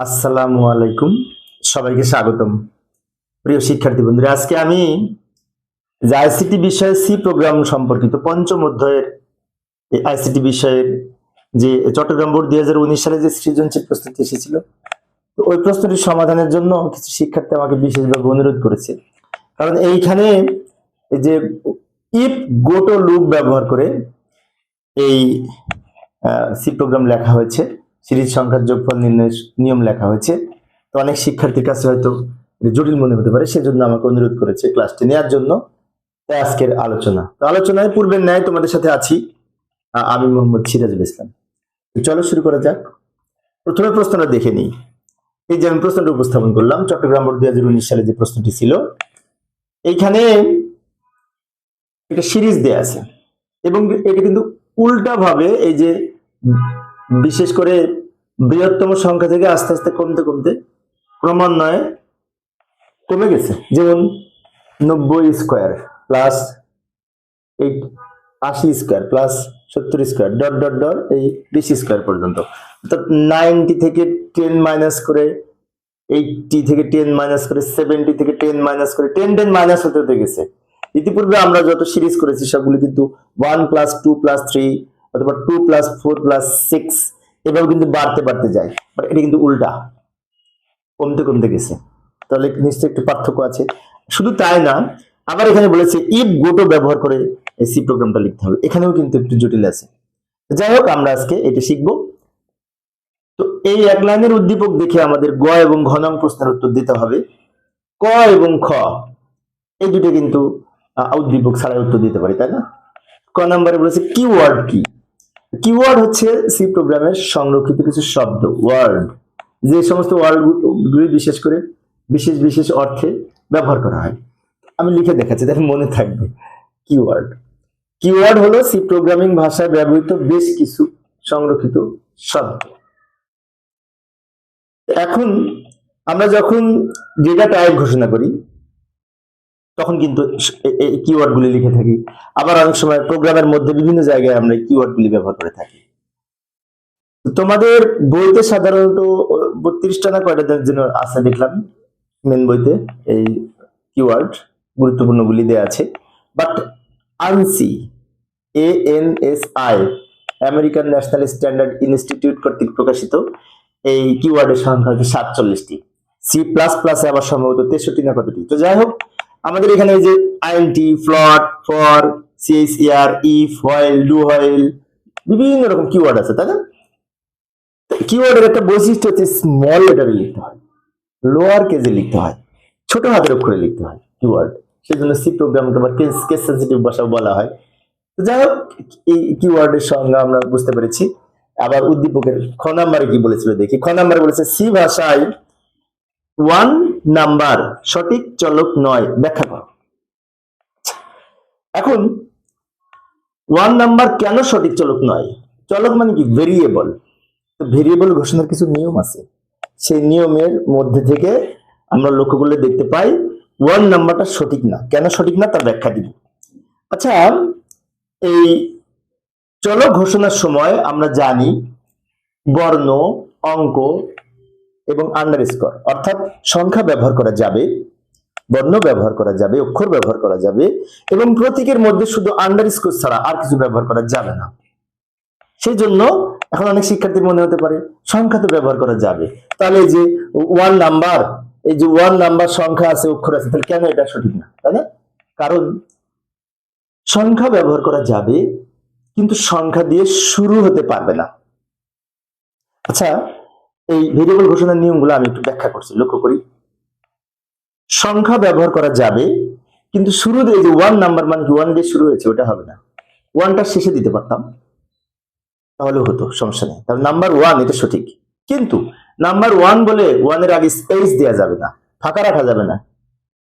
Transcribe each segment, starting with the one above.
আসসালামু আলাইকুম, সবাইকে স্বাগতম। প্রিয় শিক্ষার্থী বন্ধুরা, আজকে আমি যে আইসিটি বিষয়ে সি প্রোগ্রাম সম্পর্কিত পঞ্চম অধ্যায়ের এই আইসিটি বিষয়ের যে চট্টগ্রাম বোর্ড 2019 সালে যে সৃজনশীল প্রশ্নটি এসেছিল, তো ওই প্রশ্নটির সমাধানের জন্য কিছু শিক্ষার্থী আমাকে বিশেষভাবে অনুরোধ করেছে। কারণ এইখানে এই যে ইফ গোটো লুপ ব্যবহার করে এই সি প্রোগ্রাম লেখা হয়েছে, সিরিজ সংখ্যার যোগফল নির্ণয়ের নিয়ম লেখা হয়েছে। তো অনেক শিক্ষার্থীর কাছে হয়তো জটিল মনে হতে পারে, সেজন্য আমাকে অনুরোধ করেছে ক্লাসটি নেওয়ার জন্য। তাই আজকের আলোচনা, তো আলোচনায় পূর্বের ন্যায় তোমাদের সাথে আছি আমি মোহাম্মদ সিরাজুল ইসলাম। চলো শুরু করা যাক। প্রথমে প্রশ্নটা দেখে নিই। এই যে আমি প্রশ্নটা উপস্থাপন করলাম, চট্টগ্রাম বোর্ড 2019 সালে যে প্রশ্নটি ছিল, এইখানে একটা সিরিজ দেয়া আছে এবং এটা কিন্তু উল্টা ভাবে এই যে বিশেষ করে বৃহত্তম সংখ্যা থেকে আস্তে আস্তে কমতে কমতে ক্রমান্বয়ে কমে গেছে। যেমন 90 square plus 80 square plus 70 square dot dot dot এই 20 স্কোয়ার পর্যন্ত, অর্থাৎ 90 থেকে 10 মাইনাস করে, 80 থেকে 10 মাইনাস করে, 70 থেকে 10 মাইনাস করে 10 10 মাইনাস হতে হতে গেছে। ইতিপূর্বে আমরা যত সিরিজ করেছি সবগুলো কিন্তু 1 প্লাস 2 প্লাস 3 অথবা 2 প্লাস 4 প্লাস 6 এভাবে কিন্তু বাড়তে বাড়তে যায়, বাট এটা কিন্তু উল্টা কমতে কমতে গেছে। তাহলে নিশ্চয়ই একটু পার্থক্য আছে। শুধু তাই না, আবার এখানে বলেছে ইফ গোটো ব্যবহার করে সি প্রোগ্রামটা লিখতে হবে, এখানেও কিন্তু একটু জটিল আছে। যাই হোক, আমরা আজকে এটা শিখবো। তো এই এক লাইনের উদ্দীপক দেখে আমাদের গ এবং ঘ নং প্রশ্নের উত্তর দিতে হবে। ক এবং খ এই দুটো কিন্তু উদ্দীপক ছাড়াই উত্তর দিতে পারি, তাই না? ক নম্বরে বলেছে কিওয়ার্ড কি। কিওয়ার্ড হচ্ছে সি প্রোগ্রামের সংরক্ষিত কিছু শব্দ, ওয়ার্ড, যে সমস্ত ওয়ার্ডগুলি বিশেষ করে বিশেষ বিশেষ অর্থে ব্যবহার করা হয়। আমি লিখে দেখাচ্ছি, তাহলে মনে থাকবে। কিওয়ার্ড কিওয়ার্ড হলো সি প্রোগ্রামিং ভাষায় ব্যবহৃত বেশ কিছু সংরক্ষিত শব্দ। এখন আমরা যখন ডেটা টাইপ ঘোষণা করি তখন কিন্তু এই কিওয়ার্ড গুলি লিখে থাকি। আবার অনেক সময় প্রোগ্রামের মধ্যে বিভিন্ন জায়গায় আমরা কিওয়ার্ড গুলি ব্যবহার করে থাকি। তোমাদের বইতে সাধারণত 32টা না কয়টা জন্য আছে দেখলাম, মেন বইতে এই কিওয়ার্ড গুরুত্বপূর্ণগুলি দেয়া আছে। But Anshi, ANSI, American national standard institute কর্তৃক প্রকাশিত এই কিওয়ার্ডের সংখ্যা হচ্ছে 47টি। সি প্লাস প্লাসে আবার সম্ভবত 63 না কতটি। তো যাই হোক, আমাদের এখানে এই যে আইএনটি, ফ্লট, ফর, সিএসইআর, ইফ, হোয়াইল, ডু হোয়াইল, বিভিন্ন রকম কিওয়ার্ড আছে, তাই না? কিওয়ার্ডের একটা বৈশিষ্ট্য হচ্ছে স্মল লেটারে লিখতে হয়, লোয়ার কেজে লিখতে হয়, ছোট হাতের অক্ষরে লিখতে হয় কিওয়ার্ড। সেজন্য সি প্রোগ্রামকে আবার কেস সেনসিটিভ ভাষা বলা হয়। যাই হোক, এই কিওয়ার্ডের সংজ্ঞা আমরা বুঝতে পেরেছি। আবার উদ্দীপকের খ নাম্বারে কি বলেছিল দেখি। খ নাম্বারে বলেছে সি ভাষায় 1 নাম্বার সঠিক চলক নয়, ব্যাখ্যা করো। এখন 1 নাম্বার কেন সঠিক চলক নয়? চলক মানে কি? ভেরিয়েবল। ভেরিয়েবল ঘোষণার কিছু নিয়ম আছে, সেই নিয়মের মধ্যে থেকে আমরা লক্ষ্য করলে দেখতে পাই 1 নাম্বারটা সঠিক না। কেন সঠিক না তার ব্যাখ্যা দিব। আচ্ছা, এই চলক ঘোষণার সময় আমরা জানি বর্ণ, অঙ্ক এবং আন্ডারস্কোর, অর্থাৎ সংখ্যা ব্যবহার করা যাবে, বর্ণ ব্যবহার করা যাবে, অক্ষর ব্যবহার করা যাবে, এবং প্রতীকের মধ্যে শুধু আন্ডারস্কোর ছাড়া আর কিছু ব্যবহার করা যাবে না। সেই জন্য এখন অনেক শিক্ষার্থীর মনে হতে পারে সংখ্যা তো ব্যবহার করা যাবে, তাহলে এই যে 1 নাম্বার, এই যে 1 নাম্বার সংখ্যা আছে, অক্ষর আছে, তাহলে কেন এটা সঠিক না? তাই না? কারণ সংখ্যা ব্যবহার করা যাবে কিন্তু সংখ্যা দিয়ে শুরু হতে পারবে না। আচ্ছা, এই ভেরিয়েবল ঘোষণার নিয়মগুলো আমি একটু ব্যাখ্যা করছি, লক্ষ্য করি। সংখ্যা ব্যবহার করা যাবে কিন্তু শুরু দিয়ে যে 1 নাম্বার মানে কি 1 দিয়ে শুরু হয়েছে ওটা হবে না, 1টা শেষে দিতে পারতাম, তাহলে হতো, সমস্যা নেই। তাহলে নাম্বার 1 এটা সঠিক। কিন্তু নাম্বার 1 বলে 1 এর আগে স্পেস দেওয়া যাবে না, ফাঁকা রাখা যাবে না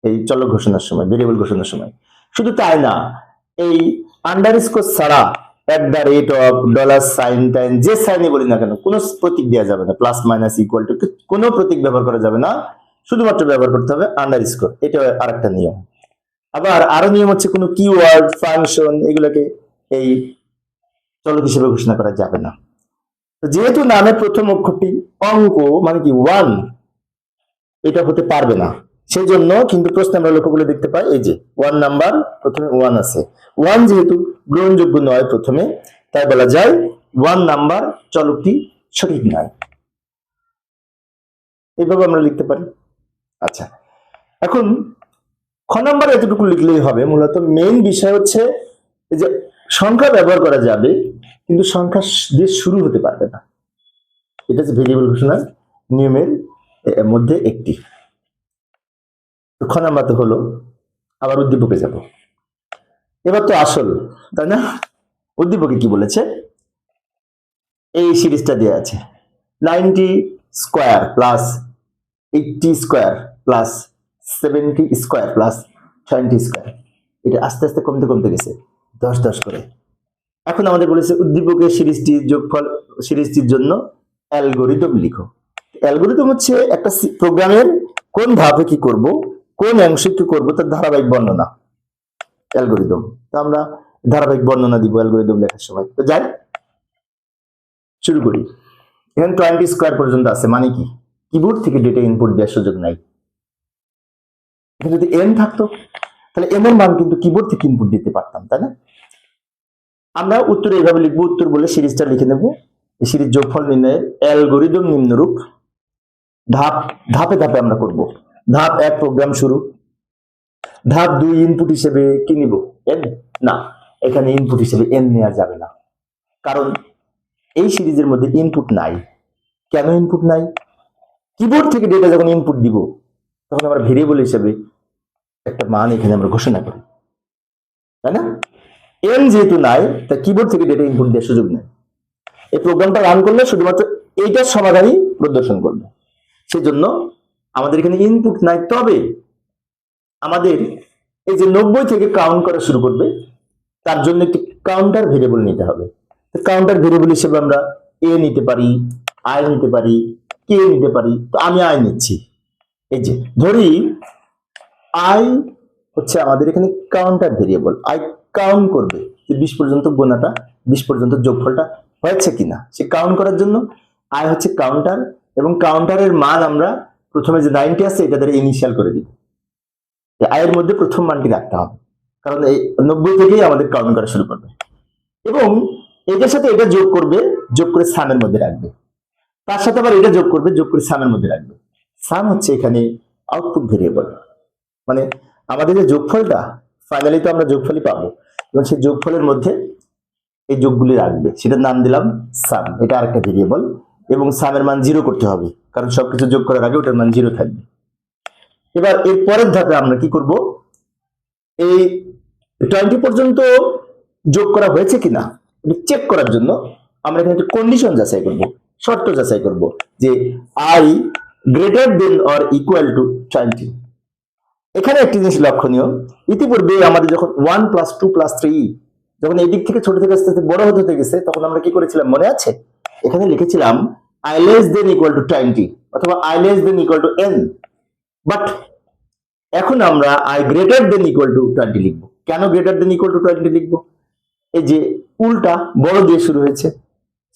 এই চলক ঘোষণার সময়, ভেরিয়েবল ঘোষণার সময়। শুধু তাই না, এই আন্ডারস্কোর ছাড়া @ ডলার সাইন টাইন যে সাইনই বলি না কেন কোনো প্রতীক দেওয়া যাবে না, প্লাস মাইনাস ইকুয়াল টু কোনো প্রতীক ব্যবহার করা যাবে না, শুধুমাত্র ব্যবহার করতে হবে আন্ডারস্কোর। এটা আরেকটা নিয়ম। আবার আরো নিয়ম হচ্ছে কোনো কিওয়ার্ড, ফাংশন এগুলোকে এই চলক হিসেবে ঘোষণা করা যাবে না। যেহেতু নামের প্রথম অক্ষরটি অঙ্ক মানে কি 1, এটা হতে পারবে না। সেই জন্য কিন্তু প্রশ্ন আমরা লক্ষ্য করে দেখতে পাই, এই যে 1 নাম্বার প্রথমে 1 আছে, 1 যেহেতু গ্রহণযোগ্য নয় প্রথমে, তাই বলা যায় 1 নাম্বার চলকটি সঠিক নয়। এইভাবে আমরা লিখতে পারি। আচ্ছা, এখন খ নাম্বার এতটুকু লিখলেই হবে। মূলত মেইন বিষয় হচ্ছে এই যে সংখ্যা ব্যবহার করা যাবে, কিন্তু সংখ্যা দিয়ে শুরু হতে পারবে না। এটা হচ্ছে ভেরিয়েবল ঘোষণার নিয়মের মধ্যে একটি। খ নাম্বার তো হলো, আবার উদ্দীপকে যাব। এবার তো আসল, তাই না? উদ্দীপকে কি বলেছে? এই সিরিজটা দেওয়া আছে 90 square plus 80 square plus 70 square plus 20 square. এটা আস্তে আস্তে কমতে কমতে গেছে 10 করে। এখন আমাদের বলেছে উদ্দীপকের সিরিজটির যোগফল, সিরিজটির জন্য অ্যালগরিদম লিখো। অ্যালগরিদম হচ্ছে একটা প্রোগ্রামের কোন ধাপে কি করব, কোন অংশে কি করব তার ধারাবাহিক বর্ণনা, অ্যালগরিদম। তো আমরা ধারাবাহিক বর্ণনা দিব অ্যালগরিদম লেখার সময়। তো যাই শুরু করি। এখানে 20 স্কোয়ার পর্যন্ত আছে, মানে কি কিবোর্ড থেকে ডেটা ইনপুট দেওয়ার সুযোগ নাই। এখানে যদি এন থাকতো তাহলে এন এর মান কিন্তু কিবোর্ড থেকে ইনপুট দিতে পারতাম, তাই না? আমরা উত্তর এইভাবে লিখবো, উত্তর বলে সিরিজটা লিখে নেব। এই সিরিজ যোগফল নির্ণয়ের অ্যালগরিদম নিম্নরূপ। ধাপে ধাপে আমরা করব। ধাপ 1 প্রোগ্রাম শুরু। ধাপ 2 ইনপুট হিসেবে কি নিব? এন না, এখানে ইনপুট হিসেবে এন নেওয়া যাবে না, কারণ এই সিরিজের মধ্যে ইনপুট নাই। কেন ইনপুট নাই? কিবোর্ড থেকে ডেটা যখন ইনপুট দিব তখন আমরা ভেরিয়েবল হিসেবে একটা মান এখানে আমরা ঘোষণা করি, তাই না? এন যেহেতু নাই, তাই কিবোর্ড থেকে ডেটা ইনপুট দেওয়ার সুযোগ নেই। এই প্রোগ্রামটা রান করলে শুধুমাত্র এইটার সমাধানই প্রদর্শন করবে। সেজন্য আমাদের এখানে ইনপুট নাই। তবে আমাদের এই যে 90 থেকে কাউন্ট করা শুরু করবে, তার জন্য একটি কাউন্টার ভেরিয়েবল নিতে হবে। কাউন্টার ভেরিয়েবল হিসেবে আমরা এ নিতে পারি, আই নিতে পারি, কে নিতে পারি। তো আমি আই নিচ্ছি। এই যে ধরি আই হচ্ছে আমাদের এখানে কাউন্টার ভেরিয়েবল। আই কাউন্ট করবে যে 20 পর্যন্ত গোনাটা, 20 পর্যন্ত যোগফলটা হয়েছে কিনা, সে কাউন্ট করার জন্য আই হচ্ছে কাউন্টার। এবং কাউন্টারের মান আমরা প্রথমে যে 90 আছে এটা দ্বারা ইনিশিয়াল করে দিব। আয়ের মধ্যে প্রথম মানটি রাখতে হবে, কারণ এই 90 থেকেই আমাদের কাউন্ট করা শুরু করবে। এবং এটার সাথে এটা যোগ করবে, যোগ করে সামের মধ্যে রাখবে। তার সাথে আবার এটা যোগ করবে, যোগ করে সামের মধ্যে রাখবে। সাম হচ্ছে এখানে আউটপুট ভেরিয়েবল, মানে আমাদের যে যোগফলটা ফাইনালি তো আমরা যোগফলই পাবো, এবং সেই যোগফলের মধ্যে এই যোগগুলি রাখবে। সেটার নাম দিলাম সাম। এটা আরেকটা ভেরিয়েবল, এবং সামের মান 0 করতে হবে, কারণ সবকিছু যোগ করার আগে ওটার মান 0 থাকবে। এবার এর পরের ধাপে আমরা কি করব? এই 20 পর্যন্ত যোগ করা হয়েছে কিনা চেক করার জন্য আমরা এখানে একটা কন্ডিশন যাচাই করব, শর্ত যাচাই করব, যে I greater than or equal to 20। এখানে একটি জিনিস লক্ষণীয়, ইতিপূর্বে আমাদের যখন 1 + 2 + 3 যখন এই দিক থেকে ছোট থেকে আস্তে আস্তে বড় হতে গেছে, তখন আমরা কি করেছিলাম মনে আছে? এখানে লিখেছিলাম i less than equal to 20 অথবা i less than equal to n। But এখন আমরা i greater than equal to 20 লিখবো। কেন greater than equal to 20 লিখবো? এই যে উল্টা বড় দিয়ে শুরু হয়েছে,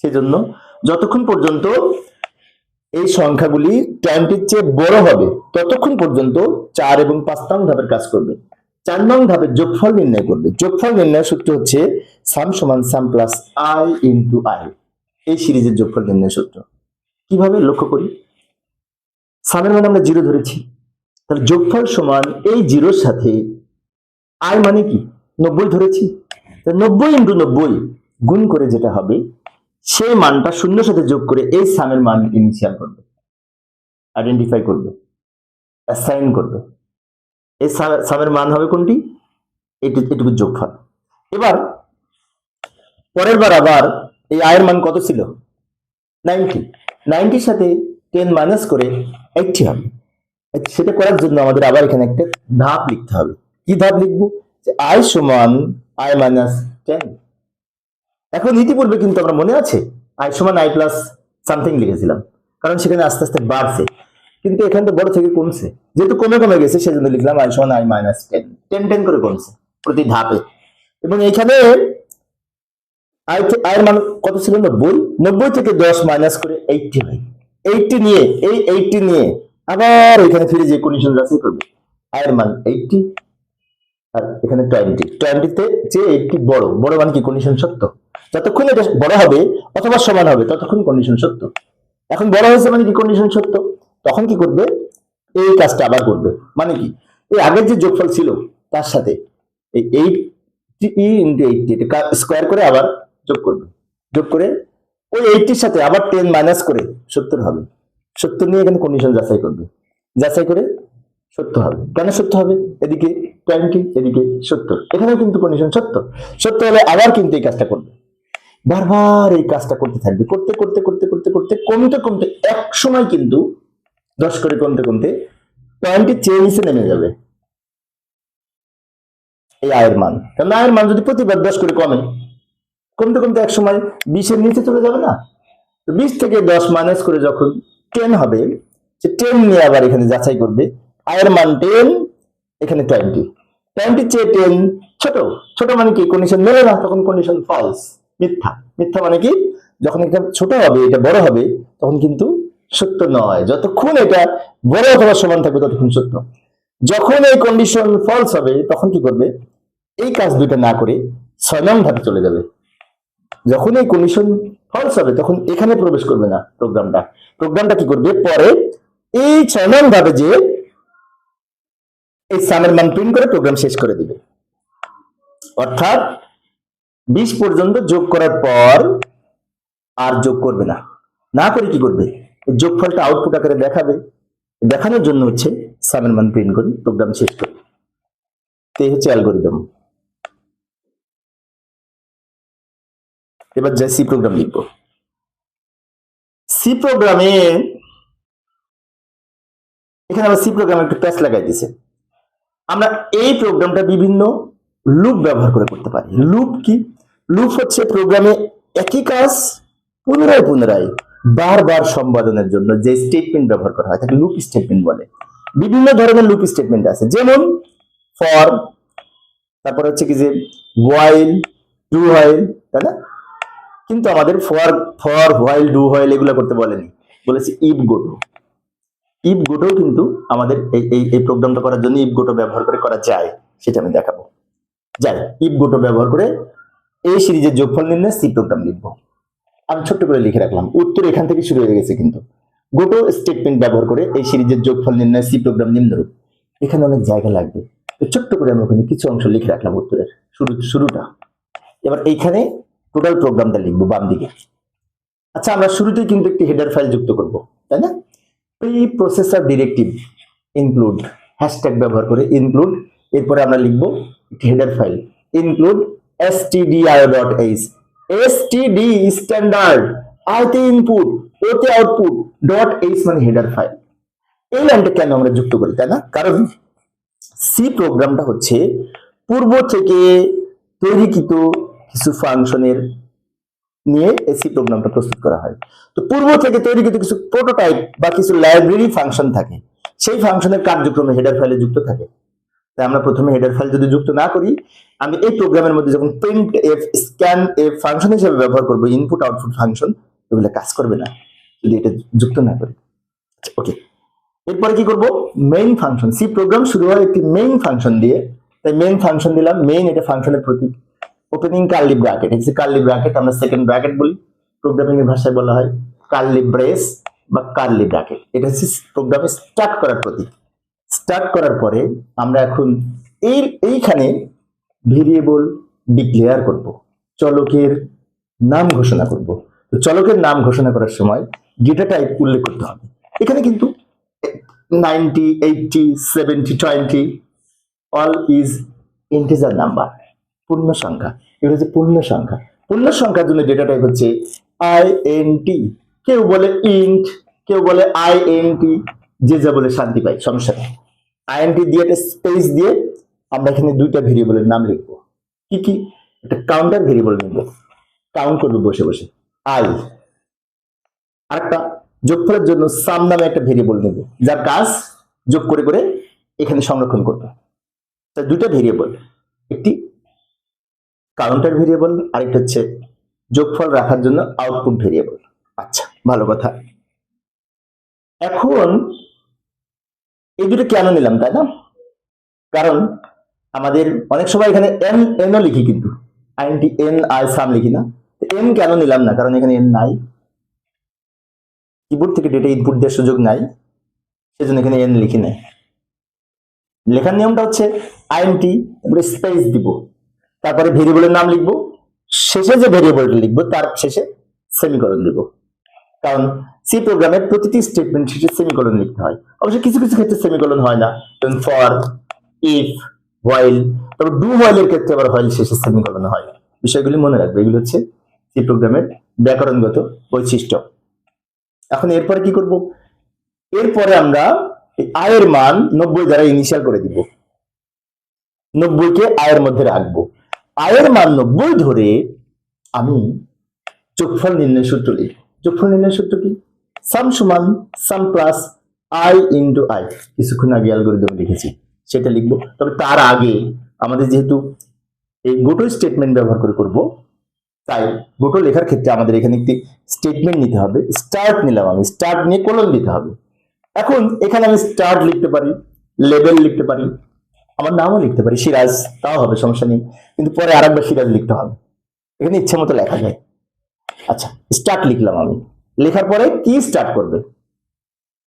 সেজন্য যতক্ষণ পর্যন্ত এই সংখ্যাগুলি 20 এর চেয়ে বড় হবে ততক্ষণ পর্যন্ত 4 এবং 5 নং ধাপের কাজ করবে। 4 নং ধাপের যোগফল নির্ণয় করবে। যোগফল নির্ণয়ের সূত্র হচ্ছে সাম সমান সাম প্লাস i ইনটু i। এই সিরিজের যোগফল নির্ণয় সূত্র কিভাবে লক্ষ্য করি? সামের মান আমরা 0 ধরেছি, তাহলে যোগফল সমান এই 0 সাথে i মানে কি 90 ধরেছি, 90 ইনটু 90 গুণ করে যেটা হবে সেই মানটা শূন্যের সাথে যোগ করে এই সামের মান ইনিশিয়াল করবে, আইডেন্টিফাই করবে, অ্যাসাইন করবে। এই সামের মান হবে কোনটি? এটুকু যোগফল। এবার পরের বার আবার এই আয়ের মান কত ছিল? 90। 90 সাথে 10 মাইনাস করে 80 হবে। সেটা করার জন্য আমাদের আবার এখানে একটা ধাপ লিখতে হবে। কি ধাপ লিখবো? যে i সমান i মাইনাস 10। এখন ইতিপূর্বে কিন্তু আমরা মনে আছে i সমান i প্লাস সামথিং লিখেছিলাম, কারণ সেখানে আস্তে আস্তে বাড়ছে, কিন্তু এখানে তো বড় থেকে কমছে, যেহেতু কমে কমে গেছে সেজন্য লিখলাম i সমান i মাইনাস 10। 10 করে কমছে প্রতি ধাপে। এবং এখানে i এর মান কত ছিল? 90। 90 থেকে 10 মাইনাস করে 80 হয়। 80 নিয়ে এই 80 নিয়ে আবার এখানে ফিরে যে কন্ডিশন যাচাই করবে আয়ের মান 80 আর এখানে 20 তে যে 80 বড় বড় মানে কি কন্ডিশন সত্য, যতক্ষণ এটা বড় হবে অথবা সমান হবে ততক্ষণ কন্ডিশন সত্য। এখন বড় হয়েছে মানে কি কন্ডিশন সত্য, তখন কি করবে এই কাজটা আবার করবে, মানে কি এই আগের যে যোগফল ছিল তার সাথে এই 80 ইন্টু 80 এটা স্কোয়ার করে আবার যোগ করবে, যোগ করে ওই 80 এর সাথে আবার 10 মাইনাস করে 70 হবে, 70 নিয়ে এখানে কন্ডিশন যাচাই করবে, যাচাই করে সত্য হবে। কেন সত্য হবে, এদিকে 20 এদিকে 70, এখানেও কিন্তু কন্ডিশন সত্য, সত্য হলে আবার কিন্তু এই কাজটা করবে, বারবার এই কাজটা করতে থাকবে, করতে করতে করতে করতে করতে কমতে কমতে এক সময় কিন্তু 10 করে কমতে কমতে 20 চেয়ে নিচে নেমে যাবে এই আয়ের মান। কারণ আয়ের মান যদি প্রতিবার 10 করে কমে, কমতে কমতে এক সময় 20 এর নিচে চলে যাবে না, তো 20 থেকে 10 মাইনাস করে যখন 10 হবে, সে 10 নিয়ে আবার এখানে যাচাই করবে, আয়ের মান 10 এখানে 20 চেয়ে 10 ছোট, ছোট মানে কি কন্ডিশন মেলে না, তখন কন্ডিশন ফলস, মিথ্যা, মিথ্যা মানে কি যখন এটা ছোট হবে এটা বড় হবে তখন কিন্তু সত্য নয়, যতক্ষণ এটা বড় অথবা সমান থাকবে ততক্ষণ সত্য। যখন এই কন্ডিশন ফলস হবে তখন কি করবে, এই কাজ দুইটা না করে 6 নং ধাপে চলে যাবে। যখন এই কন্ডিশন ফলস হবে তখন এখানে প্রবেশ করবে না প্রোগ্রামটা, প্রোগ্রামটা কি করবে পরে এই 6 নং ধাপে যে এই সামের মান প্রিন্ট করে প্রোগ্রাম শেষ করে দিবে। অর্থাৎ 20 পর্যন্ত যোগ করার পর আর যোগ করবে না, না করে কি করবে যোগফলটা আউটপুট আকারে দেখাবে, দেখানোর জন্য হচ্ছে সামের মান প্রিন্ট করে প্রোগ্রাম শেষ করবে। তো এই হচ্ছে অ্যালগরিদম। এবার যাই সি প্রোগ্রাম লিখবো। সি প্রোগ্রামে এখানে আবার সি প্রোগ্রামে একটু প্যাচ লাগাই দিছে, আমরা এই প্রোগ্রামটা বিভিন্ন লুপ ব্যবহার করে করতে পারি। লুপ কি, লুপ হচ্ছে প্রোগ্রামে একই কাজ পুনরায় পুনরায় বারবার সম্পাদনের জন্য যে স্টেটমেন্ট ব্যবহার করা হয় তাকে লুপ স্টেটমেন্ট বলে। বিভিন্ন ধরনের লুপ স্টেটমেন্ট আছে, যেমন ফর, তারপর হচ্ছে কি যে হোয়াইল, ডু হোয়াইল, তাই না? কিন্তু আমাদের for for while do while এগুলো করতে বলেনি, বলেছে ইফ গোটো। ইফ গোটো কিন্তু আমাদের এই প্রোগ্রামটা করার জন্য ইফ গোটো ব্যবহার করে করা যায়, সেটা আমি দেখাবো। যাই, ইফ গোটো ব্যবহার করে এই সিরিজের যোগফল নির্ণয় সি প্রোগ্রাম লিখবো। আমি ছোট্ট করে লিখে রাখলাম, উত্তর এখান থেকে শুরু হয়ে গেছে। কিন্তু গোটো স্টেটমেন্ট ব্যবহার করে এই সিরিজের যোগফল নির্ণয় সি প্রোগ্রাম নিম্নরূপ। এখানে অনেক জায়গা লাগবে, তো ছোট্ট করে আমি ওখানে কিছু অংশ লিখে রাখলাম উত্তরের শুরুটা। এবার এইখানে টোটাল প্রোগ্রামটা লিখবো বাম দিকে। আচ্ছা, আমরা শুরুতেই কিন্তু একটি হেডার ফাইল যুক্ত করব, তাই না? Pre processor directive include hashtag ব্যবহার করে ইনক্লুড, এরপরে আমরা লিখবো একটি header file include stdio.h, std standard, আইতে ইনপুট ওতে আউটপুট ডট এইচ মানে হেডার ফাইল। এই লাইনটা কেন আমরা যুক্ত করি, তাই না? কারণ সি প্রোগ্রামটা হচ্ছে পূর্ব থেকে তৈরিকৃত কিছু ফাংশনের নিয়ে এসি প্রোগ্রামটা প্রস্তুত করা হয়। তো পূর্ব থেকে তৈরিকৃত কিছু প্রোটোটাইপ বা কিছু লাইব্রেরি ফাংশন থাকে, সেই ফাংশনের কার্যক্রমে হেডার ফাইলে যুক্ত থাকে। তাই আমরা প্রথমে হেডার ফাইল যদি যুক্ত না করি, আমি এই প্রোগ্রামের মধ্যে যখন print F scan F function হিসেবে ব্যবহার করবো, ইনপুট আউটপুট ফাংশন, এগুলো কাজ করবে না যদি এটা যুক্ত না করি। ওকে, এরপরে কি করব, মেইন ফাংশন। সি প্রোগ্রাম শুরু হয় একটি মেইন ফাংশন দিয়ে, তাই মেইন ফাংশন দিলাম। মেইন এটা ফাংশনের প্রতীক, ওপেনিং কার্লি ব্র্যাকেট, এই যে কার্লি ব্র্যাকেট আমরা সেকেন্ড ব্র্যাকেট বলি, প্রোগ্রামিং এর ভাষায় বলা হয় কার্লি ব্রেস বা কার্লি ব্র্যাকেট। এটা হচ্ছে প্রোগ্রামে স্টার্ট করার প্রতীক। স্টার্ট করার পরে আমরা এখন এইখানে ভেরিয়েবল ডিক্লেয়ার করব, চলকের নাম ঘোষণা করব। তো চলকের নাম ঘোষণা করার সময় ডেটা টাইপ উল্লেখ করতে হবে। এখানে কিন্তু 90, 80, 70, 20 অল ইজ ইন্টিজার নাম্বার, পূর্ণ সংখ্যা। এটা হচ্ছে পূর্ণ সংখ্যা। পূর্ণ সংখ্যার জন্য ডেটা টাইপ হচ্ছে আইএনটি, কেউ বলে ইন্ট, কেউ বলে আইএনটি, যে যা বলে শান্তি পাই, সমস্যা নেই। আইএনটি দিয়ে একটা স্পেস দিয়ে আমরা এখানে দুইটা ভেরিয়েবলের নাম লিখবো। কি কি, একটা কাউন্টার ভেরিয়েবল নিব, কাউন্ট করবো বসে বসে আই। আরেকটা যোগফলের জন্য সাম নামে একটা ভেরিয়েবল নেব, যার কাজ যোগ করে করে এখানে সংরক্ষণ করবো। দুইটা ভেরিয়েবল, একটি কাউন্টার ভেরিয়েবল, আরেকটা হচ্ছে যোগফল রাখার জন্য আউটপুট ভেরিয়েবল। আচ্ছা, ভালো কথা। এখন এই দুটো কেন নিলাম, তাই না? কারণ আমাদের অনেক সময় এখানে এন এনও লিখি, কিন্তু আইএনটি এন আই সাম লিখি না। এন কেন নিলাম না? কারণ এখানে এন নাই, কিবোর্ড থেকে ডেটা ইনপুট দেওয়ার সুযোগ নাই, সেজন্য এখানে এন লিখি নাই। লেখার নিয়মটা হচ্ছে আইএনটি তারপরে স্পেস দিব, তারপরে ভেরিয়েবলের নাম লিখবো, শেষে যে ভেরিয়েবলটা লিখবো তার শেষে সেমিকোলন দিব। কারণ সি প্রোগ্রামের প্রতিটি স্টেটমেন্ট শেষে সেমিকোলন লিখতে হয়। অবশ্য কিছু কিছু ক্ষেত্রে সেমিকোলন হয় না, যেমন ফর, ইফ, হোয়াইল, তারপর ডু হোয়াইলের ক্ষেত্রে আবার হোয়াইল শেষে সেমিকোলন হয়। বিষয়গুলি মনে রাখবে, এগুলো হচ্ছে সি প্রোগ্রামের ব্যাকরণগত বৈশিষ্ট্য। এখন এরপরে কি করব? এরপরে আমরা আয়ের মান 90 দ্বারা ইনিশিয়াল করে দিব, 90 কে আয়ের মধ্যে রাখবো। আয়ের মান 90 ধরে আমি যোগফল নির্ণয় সূত্র লিখব। যোগফল নির্ণয় সূত্র কি? সাম সমান সাম প্লাস আই ইন্টু আই। কিছুক্ষণ আগে অ্যালগরিদম লিখেছি, সেটা লিখবো। তবে তার আগে আমাদের যেহেতু এই গোটো স্টেটমেন্ট ব্যবহার করে করব, তাই গোটো লেখার ক্ষেত্রে আমাদের এখানে একটি স্টেটমেন্ট নিতে হবে। স্টার্ট নিলাম আমি, স্টার্ট নিয়ে কোলন দিতে হবে। এখন এখানে আমি স্টার্ট লিখতে পারি, লেবেল লিখতে পারি, আমার নামও লিখতে পারি সিরাজ, তাও হবে, সমস্যা নেই। কিন্তু পরে আরেকবার সিরাজ লিখতে হবে, এখানে ইচ্ছে মতো লেখা যায়। আচ্ছা, স্টার্ট লিখলাম আমি। লেখার পরে কি স্টার্ট করবে?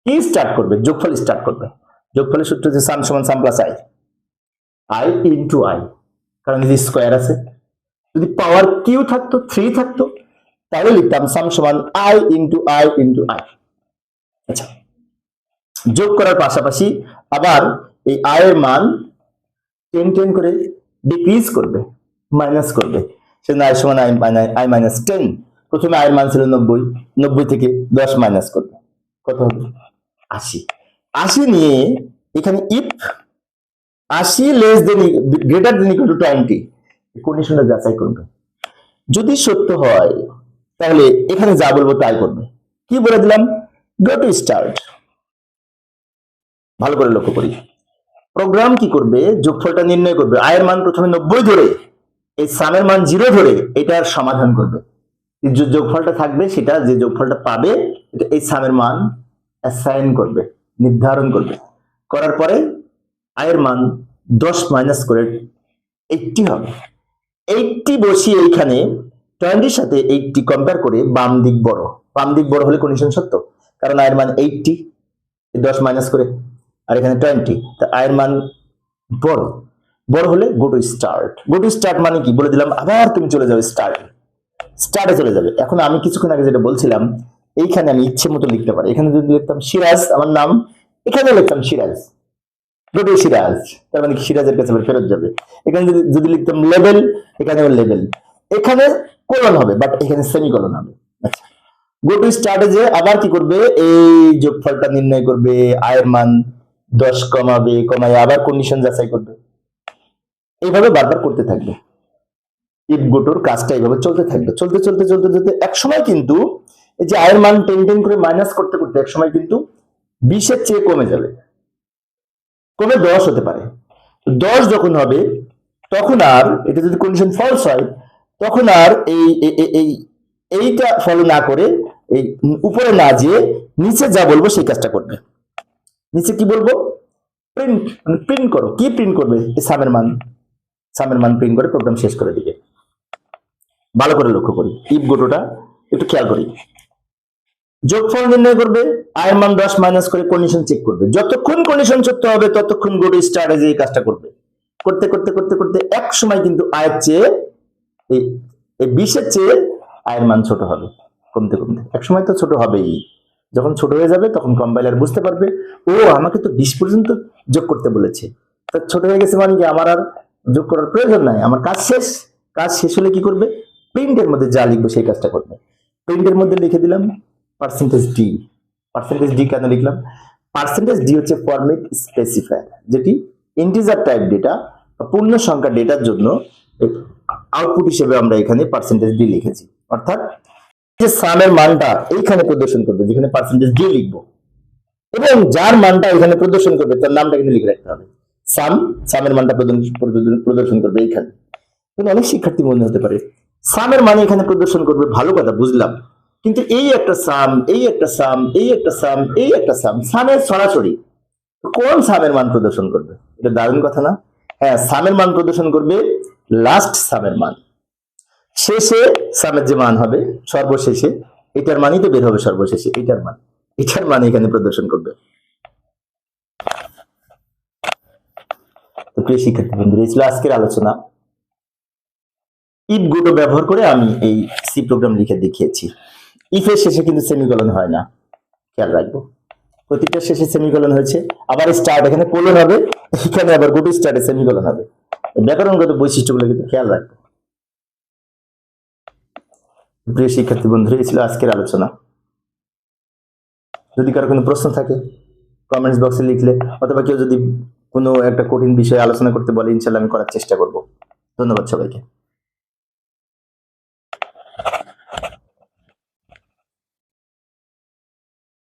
কি স্টার্ট করবে? যোগফল স্টার্ট করবে। যোগফলের সূত্র হচ্ছে সাম সমান সাম plus I, I into I, কারণ এই স্কোয়ার আছে। যদি পাওয়ার কিউ থাকতো, 3 থাকতো, তাহলে লিখতাম সাম সমান I into I into I. আচ্ছা, যোগ করার পাশাপাশি আবার এই আয়ের মান 10 10 করে ডিক্রিজ করবে, মাইনাস করবে। সেজন্য আই সমান আই মাইনাস 10। প্রথমে আয়ের মান ছিল 90, 90 থেকে 10 মাইনাস করবে, কত হবে? 80। 80 নিয়ে এখানে if 80 less than greater than equal to 20 কন্ডিশনটা যাচাই করবে। যদি সত্য হয় তাহলে এখানে যা বলবো তাই করবে। কি বলে দিলাম? Go to start. ভালো করে লক্ষ্য করি, প্রোগ্রাম কি করবে? যোগফলটা নির্ণয় করবে। আয়ের মান প্রথমে 90 ধরে, এই সামের মান 0 ধরে এটার সমাধান করবে। যে যোগফলটা থাকবে, সেটা যে যোগফলটা পাবে এটা এই সামের মান অ্যাসাইন করবে, নির্ধারণ করবে। করার পরে আয়ের মান 10 মাইনাস করে 80 হবে। 80 বসিয়ে এইখানে 20 এর সাথে 80 কম্পেয়ার করে বাম দিক বড়, বাম দিক বড় হলে কন্ডিশন সত্য। কারণ আয়ের মান 80, 10 মাইনাস করে, আর এখানে 20, তা আয়ের মান বড়। বড় হলে go to start. Go to start মানে কি বলে দিলাম, আবার তুমি চলে যাবে স্টার্টে চলে যাবে। এখন আমি কিছুক্ষণ আগে যেটা বলছিলাম, এইখানে আমি ইচ্ছে মতো লিখতে পারি। এখানে যদি লিখতাম সিরাজ, আমার নাম, এখানে লিখতাম সিরাজ, গো টু সিরাজ, তার মানে সিরাজের কাছে ফেরত যাবে। এখানে যদি লিখতাম লেভেল, এখানে লেভেল, এখানে কোলন হবে, বাট এখানে সেমিকোলন হবে। আচ্ছা, গো টু স্টার্টে যে আবার কি করবে? এই যোগফলটা নির্ণয় করবে, আয়ের মান 10 কমাবে, কমায় আবার কন্ডিশন যাচাই করবে। এইভাবে বারবার করতে থাকবে। ইফ গোটোর কাজটা এইভাবে চলতে থাকবে, চলতে চলতে চলতে চলতে এক সময় কিন্তু এই যে আয়ের মান 10 10 করে মাইনাস করতে করতে এক সময় কিন্তু 20 এর চেয়ে কমে যাবে, কমে 10 হতে পারে। 10 যখন হবে তখন আর এটা যদি কন্ডিশন ফলস হয়, তখন আর এইটা ফলো না করে এই উপরে না যেয়ে নিচে যা বলবো সেই কাজটা করবে। নিচে কি বলবো? প্রিন্ট, মানে প্রিন্ট করো। কি প্রিন্ট করবে? সামের মান প্রিন্ট করে প্রোগ্রাম শেষ করে দিবে। ভালো করে লক্ষ্য করি, ইফ গোটোটা একটু খেয়াল করি। যোগফল নির্ণয় করবে, আয়ের মান 10 মাইনাস করে কন্ডিশন চেক করবে। যতক্ষণ কন্ডিশন সত্য হবে ততক্ষণ গোটো স্টার্টে যে কাজটা করবে। করতে করতে করতে করতে এক সময় কিন্তু আয়ের চেয়ে এই 20 এর চেয়ে আয়ের মান ছোট হবে, কমতে কমতে এক সময় তো ছোট হবেই। যখন ছোট হয়ে যাবে তখন কম্পাইলার বুঝতে পারবে, ও আমাকে তো 20 পর্যন্ত যোগ করতে বলেছে, তা ছোট হয়ে গেছে মানে কি আমার আর যোগ করার প্রয়োজন নাই, আমার কাজ শেষ। কাজ শেষ হলে কি করবে? প্রিন্টের মধ্যে যা লিখবো সেই কাজটা করবে। প্রিন্টের মধ্যে লিখে দিলাম %d। %d কেন লিখলাম? %d হচ্ছে ফরম্যাট স্পেসিফায়ার, যেটি ইন্টিজার টাইপ ডেটা বা পূর্ণ সংখ্যা ডেটার জন্য আউটপুট হিসেবে আমরা এখানে %d লিখেছি। অর্থাৎ যে সামের মানটা এইখানে প্রদর্শন করবে, যেখানে %d লিখবো, এবং যার মানটা এখানে প্রদর্শন করবে তার নামটা কিন্তু লিখে রাখতে হবে। সামের মানটা প্রদর্শন করবে এইখানে। অনেক শিক্ষার্থী মনে হতে পারে সামের মানে এখানে প্রদর্শন করবে, ভালো কথা, বুঝলাম, কিন্তু এই একটা সাম, এই একটা সাম, এই একটা সাম, এই একটা সাম, সামের সরাসরি কোন সামের মান প্রদর্শন করবে? এটা দারুণ কথা না? হ্যাঁ, সামের মান প্রদর্শন করবে লাস্ট সামের মান। শেষে সামের যে মান হবে সর্বশেষে, এটার মানই তো বের হবে সর্বশেষে, এটার মান এখানে প্রদর্শন করবে। তো প্রিয় শিক্ষার্থী বন্ধুরা, এই ছিল আজকের আলোচনা। ইফ গুলো ব্যবহার করে আমি এই সি প্রোগ্রাম লিখে দেখিয়েছি। ইফের শেষে কিন্তু সেমিকোলন হয় না, খেয়াল রাখবো। প্রতিটা শেষে সেমিকোলন হয়েছে, আবার স্টার্ট এখানে কোলন হবে, এখানে আবার গুড স্টার্টে সেমিকোলন হবে। ব্যাকরণগত বৈশিষ্ট্যগুলো কিন্তু খেয়াল রাখবো। প্রিয় শিক্ষার্থী বন্ধুরা, এই ছিল আজকের আলোচনা। যদি কারো কোনো প্রশ্ন থাকে কমেন্টস বক্সে লিখলে, অথবা কেউ যদি কোনো একটা কঠিন বিষয়ে আলোচনা করতে বলে, ইনশাল্লাহ আমি করার চেষ্টা করব। ধন্যবাদ সবাইকে।